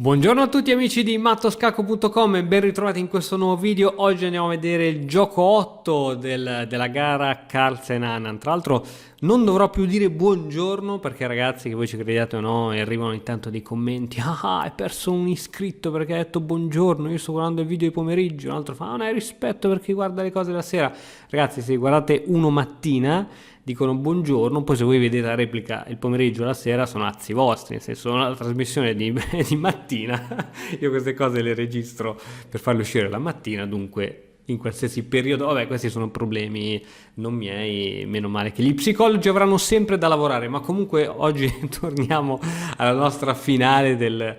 Buongiorno a tutti amici di mattoscacco.com e ben ritrovati in questo nuovo video. Oggi andiamo a vedere il gioco 8 della gara Carlsen-Anand. Tra l'altro non dovrò più dire buongiorno perché ragazzi, che voi ci crediate o no, arrivano ogni tanto dei commenti: ah, hai perso un iscritto perché hai detto buongiorno, io sto guardando il video di pomeriggio. Un altro fa: non hai rispetto perché guarda le cose la sera. Ragazzi, se guardate uno mattina dicono buongiorno, poi se voi vedete la replica il pomeriggio o la sera sono azzi vostri, nel senso la trasmissione di mattina, io queste cose le registro per farle uscire la mattina, dunque in qualsiasi periodo, vabbè, questi sono problemi non miei, meno male che gli psicologi avranno sempre da lavorare, ma comunque oggi torniamo alla nostra finale del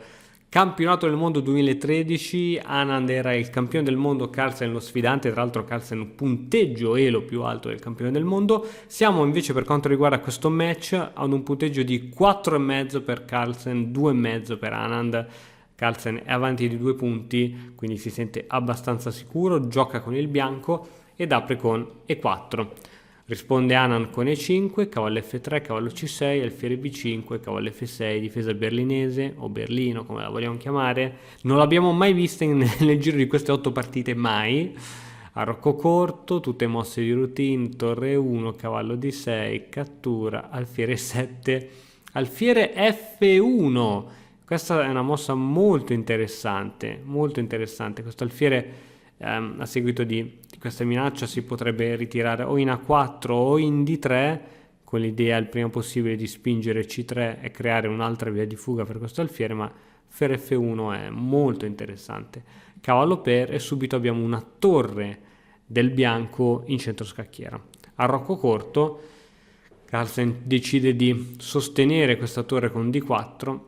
campionato del mondo 2013. Anand era il campione del mondo, Carlsen lo sfidante, tra l'altro Carlsen punteggio elo più alto del campione del mondo. Siamo invece, per quanto riguarda questo match, ad un punteggio di 4,5 per Carlsen, 2,5 per Anand. Carlsen è avanti di 2 punti, quindi si sente abbastanza sicuro, gioca con il bianco ed apre con E4. Risponde Anand con E5, cavallo F3, cavallo C6, alfiere B5, cavallo F6, difesa berlinese o Berlino come la vogliamo chiamare. Non l'abbiamo mai vista nel giro di queste 8 partite, mai. Arco corto, tutte mosse di routine, torre 1, cavallo D6, cattura, alfiere 7, alfiere F1. Questa è una mossa molto interessante, molto interessante. Questo alfiere a seguito di questa minaccia si potrebbe ritirare o in A4 o in D3 con l'idea il prima possibile di spingere C3 e creare un'altra via di fuga per questo alfiere, ma alfiere F1 è molto interessante. Cavallo per e subito abbiamo una torre del bianco in centro scacchiera. A rocco corto Carlsen decide di sostenere questa torre con D4,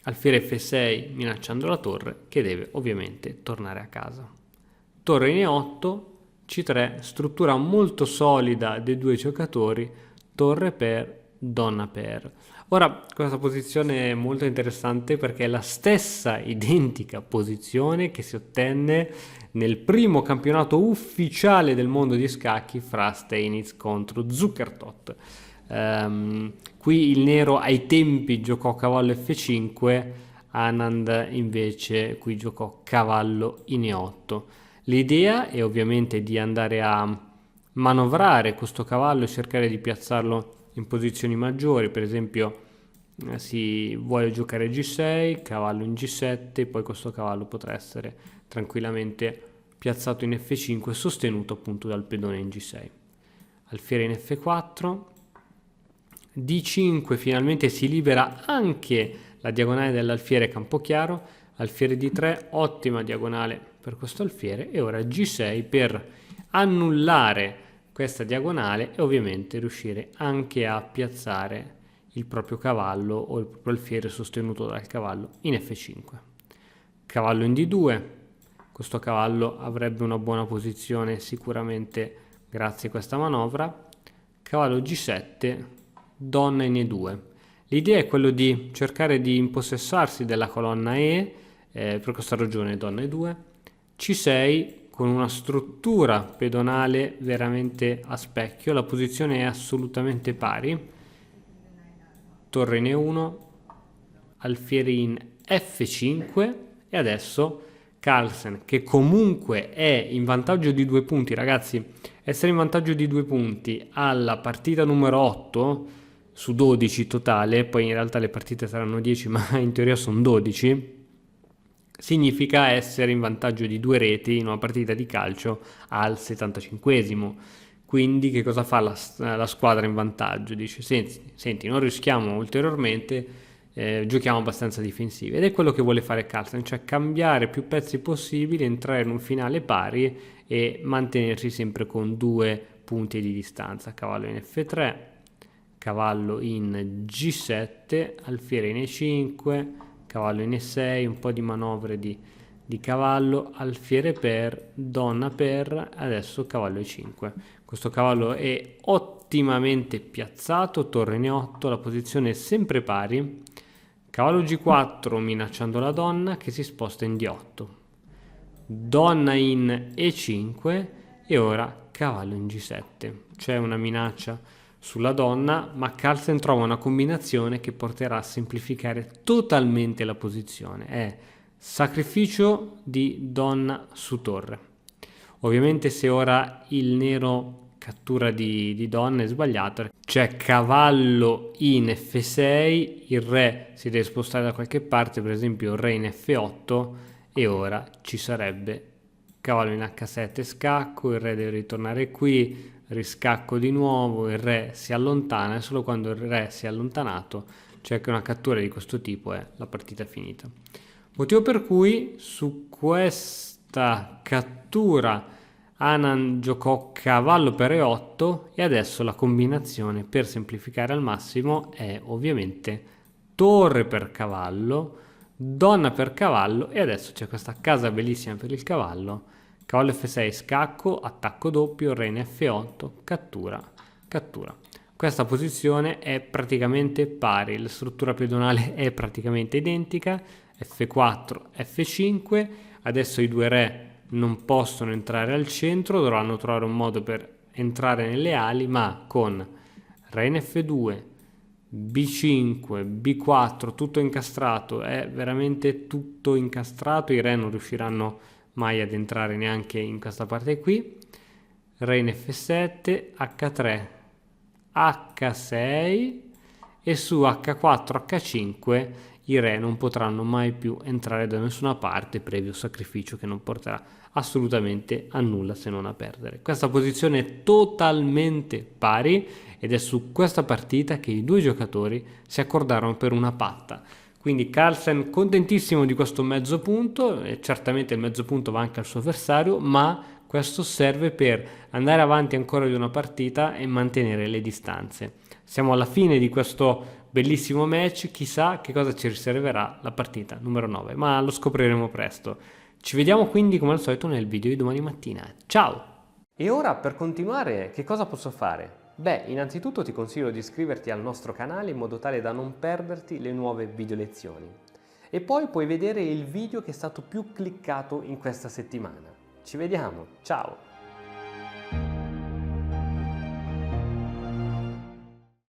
alfiere F6 minacciando la torre che deve ovviamente tornare a casa. Torre in E8, C3, struttura molto solida dei due giocatori, torre per, donna per. Ora, questa posizione è molto interessante perché è la stessa identica posizione che si ottenne nel primo campionato ufficiale del mondo di scacchi fra Steinitz contro Zukertot. Qui il nero ai tempi giocò cavallo F5, Anand invece qui giocò cavallo in E8. L'idea è ovviamente di andare a manovrare questo cavallo e cercare di piazzarlo in posizioni maggiori. Per esempio si vuole giocare G6, cavallo in G7, poi questo cavallo potrà essere tranquillamente piazzato in F5 sostenuto appunto dal pedone in G6. Alfiere in F4, D5, finalmente si libera anche la diagonale dell'alfiere Campochiaro, alfiere D3, ottima diagonale per questo alfiere, e ora G6 per annullare questa diagonale e ovviamente riuscire anche a piazzare il proprio cavallo o il proprio alfiere sostenuto dal cavallo in F5. Cavallo in D2, questo cavallo avrebbe una buona posizione sicuramente grazie a questa manovra. Cavallo G7, donna in E2. L'idea è quello di cercare di impossessarsi della colonna E, per questa ragione donna E2. C6 con una struttura pedonale veramente a specchio, la posizione è assolutamente pari. Torre in E1, alfiere in F5 e adesso Carlsen, che comunque è in vantaggio di 2 punti, ragazzi, essere in vantaggio di 2 punti alla partita numero 8 su 12 totale, poi in realtà le partite saranno 10 ma in teoria sono 12, significa essere in vantaggio di 2 reti in una partita di calcio al 75esimo. Quindi che cosa fa la squadra in vantaggio? Dice: senti, non rischiamo ulteriormente, giochiamo abbastanza difensivi, ed è quello che vuole fare Carlsen, cioè cambiare più pezzi possibili, entrare in un finale pari e mantenersi sempre con 2 punti di distanza. Cavallo in F3, cavallo in G7, alfiere in E5, cavallo in E6, un po' di manovre di cavallo, alfiere per, donna per, adesso cavallo E5. Questo cavallo è ottimamente piazzato, torre in E8, la posizione è sempre pari. Cavallo G4 minacciando la donna che si sposta in D8. Donna in E5 e ora cavallo in G7. C'è una minaccia sulla donna, ma Carlsen trova una combinazione che porterà a semplificare totalmente la posizione. È sacrificio di donna su torre. Ovviamente se ora il nero cattura di donna è sbagliato, c'è cavallo in F6, il re si deve spostare da qualche parte, per esempio il re in F8, e ora ci sarebbe cavallo in H7 scacco, il re deve ritornare qui, riscacco di nuovo, il re si allontana, e solo quando il re si è allontanato, cioè che una cattura di questo tipo, è la partita finita. Motivo per cui su questa cattura Anand giocò cavallo per E8 e adesso la combinazione, per semplificare al massimo, è ovviamente torre per cavallo, donna per cavallo, e adesso c'è questa casa bellissima per il cavallo, cavallo F6 scacco, attacco doppio, re in F8, cattura, cattura. Questa posizione è praticamente pari, la struttura pedonale è praticamente identica, F4, F5, adesso i due re non possono entrare al centro, dovranno trovare un modo per entrare nelle ali, ma con re in F2, B5, B4, tutto incastrato, è veramente tutto incastrato, i re non riusciranno mai ad entrare neanche in questa parte qui, re in F7, H3, H6 e su H4, H5 i re non potranno mai più entrare da nessuna parte previo sacrificio che non porterà assolutamente a nulla se non a perdere. Questa posizione è totalmente pari ed è su questa partita che i due giocatori si accordarono per una patta. Quindi Carlsen contentissimo di questo mezzo punto, e certamente il mezzo punto va anche al suo avversario, ma questo serve per andare avanti ancora di una partita e mantenere le distanze. Siamo alla fine di questo bellissimo match, chissà che cosa ci riserverà la partita numero 9, ma lo scopriremo presto. Ci vediamo quindi come al solito nel video di domani mattina. Ciao! E ora per continuare che cosa posso fare? Beh, innanzitutto ti consiglio di iscriverti al nostro canale in modo tale da non perderti le nuove video lezioni. E poi puoi vedere il video che è stato più cliccato in questa settimana. Ci vediamo, ciao!